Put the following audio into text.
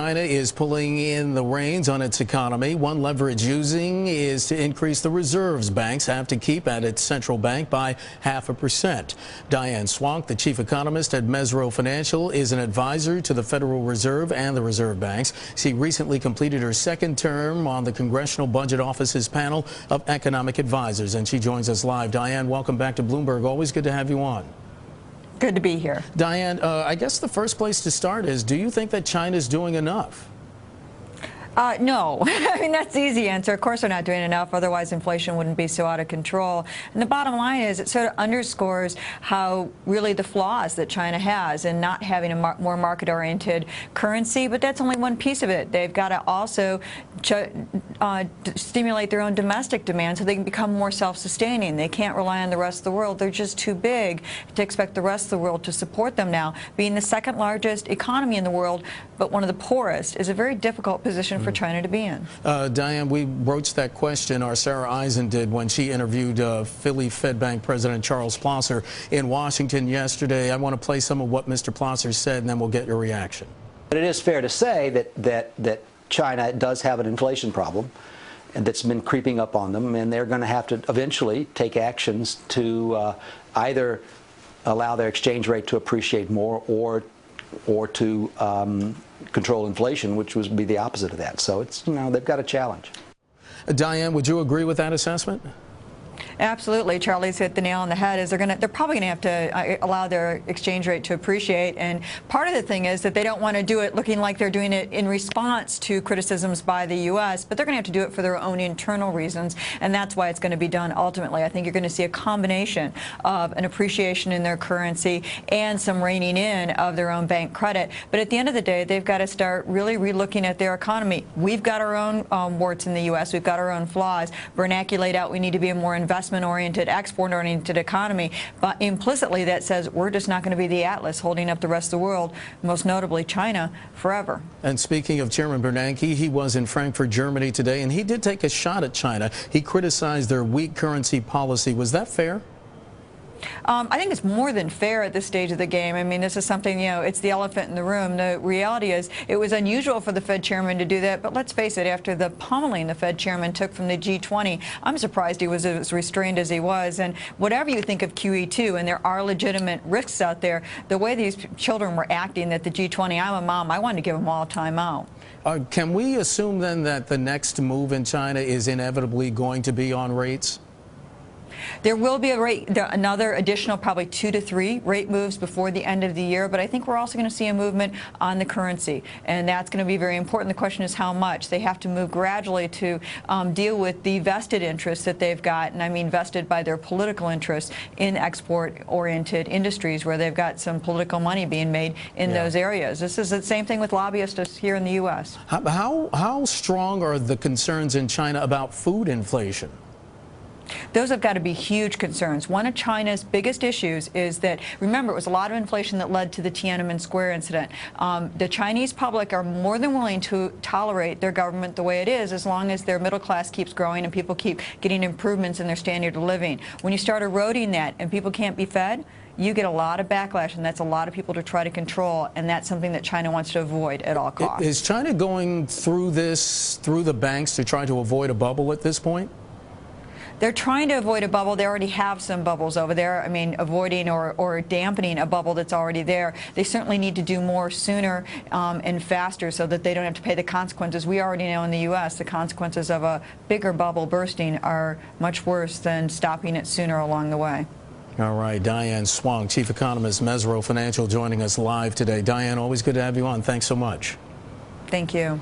China is pulling in the reins on its economy. One leverage using is to increase the reserves banks have to keep at its central bank by 0.5%. Diane Swonk, the chief economist at Mesirow Financial, is an advisor to the Federal Reserve and the reserve banks. She recently completed her second term on the Congressional Budget Office's panel of economic advisors, and she joins us live. Diane, welcome back to Bloomberg. Always good to have you on. Good to be here. Diane, I guess the first place to start is, do you think that China's doing enough? No. I mean, that's the easy answer. Of course they're not doing enough, otherwise inflation wouldn't be so out of control. And the bottom line is it sort of underscores how really the flaws that China has in not having a more market-oriented currency, but that's only one piece of it. They've got to also stimulate their own domestic demand so they can become more self-sustaining. They can't rely on the rest of the world. They're just too big to expect the rest of the world to support them now. Being the second largest economy in the world, but one of the poorest, is a very difficult position for China to be in. Diane, we broached that question, or Sarah Eisen did, when she interviewed Philly Fed Bank President Charles Plosser in Washington yesterday. I want to play some of what Mr. Plosser said, and then we'll get your reaction. But it is fair to say that China does have an inflation problem, and that's been creeping up on them, and they're going to have to eventually take actions to either allow their exchange rate to appreciate more or to control inflation, which would be the opposite of that. So it's, you know, they've got a challenge. Diane, would you agree with that assessment? Absolutely. Charlie's hit the nail on the head. Is they're probably going to have to allow their exchange rate to appreciate. And part of the thing is that they don't want to do it looking like they're doing it in response to criticisms by the U.S., but they're going to have to do it for their own internal reasons. And that's why it's going to be done ultimately. I think you're going to see a combination of an appreciation in their currency and some reining in of their own bank credit. But at the end of the day, they've got to start really relooking at their economy. We've got our own warts in the U.S. We've got our own flaws. Bernanke laid out we need to be a more investment-oriented, export-oriented economy, but implicitly that says we're just not going to be the Atlas holding up the rest of the world, most notably China, forever. And speaking of Chairman Bernanke, he was in Frankfurt, Germany today, and he did take a shot at China. He criticized their weak currency policy. Was that fair? I think it's more than fair at this stage of the game. I mean, this is something, you know, it's the elephant in the room. The reality is it was unusual for the Fed chairman to do that, but let's face it, after the pummeling the Fed chairman took from the G20, I'm surprised he was as restrained as he was. And whatever you think of QE2, and there are legitimate risks out there, the way these children were acting at the G20, I'm a mom, I wanted to give them all time out. Can we assume then that the next move in China is inevitably going to be on rates? There will be another additional probably 2 to 3 rate moves before the end of the year, but I think we're also going to see a movement on the currency, and that's going to be very important. The question is how much. They have to move gradually to deal with the vested interests that they've got, and I mean vested by their political interests in export-oriented industries where they've got some political money being made in those areas. This is the same thing with lobbyists here in the U.S. How strong are the concerns in China about food inflation? Those have got to be huge concerns. One of China's biggest issues is that, remember, it was a lot of inflation that led to the Tiananmen Square incident. The Chinese public are more than willing to tolerate their government the way it is as long as their middle class keeps growing and people keep getting improvements in their standard of living. When you start eroding that and people can't be fed, you get a lot of backlash, and that's a lot of people to try to control, and that's something that China wants to avoid at all costs. Is China going through this, through the banks, to try to avoid a bubble at this point? They're trying to avoid a bubble. They already have some bubbles over there. I mean, avoiding or dampening a bubble that's already there. They certainly need to do more sooner and faster so that they don't have to pay the consequences. We already know in the U.S. the consequences of a bigger bubble bursting are much worse than stopping it sooner along the way. All right, Diane Swonk, Chief Economist, Mesirow Financial, joining us live today. Diane, always good to have you on. Thanks so much. Thank you.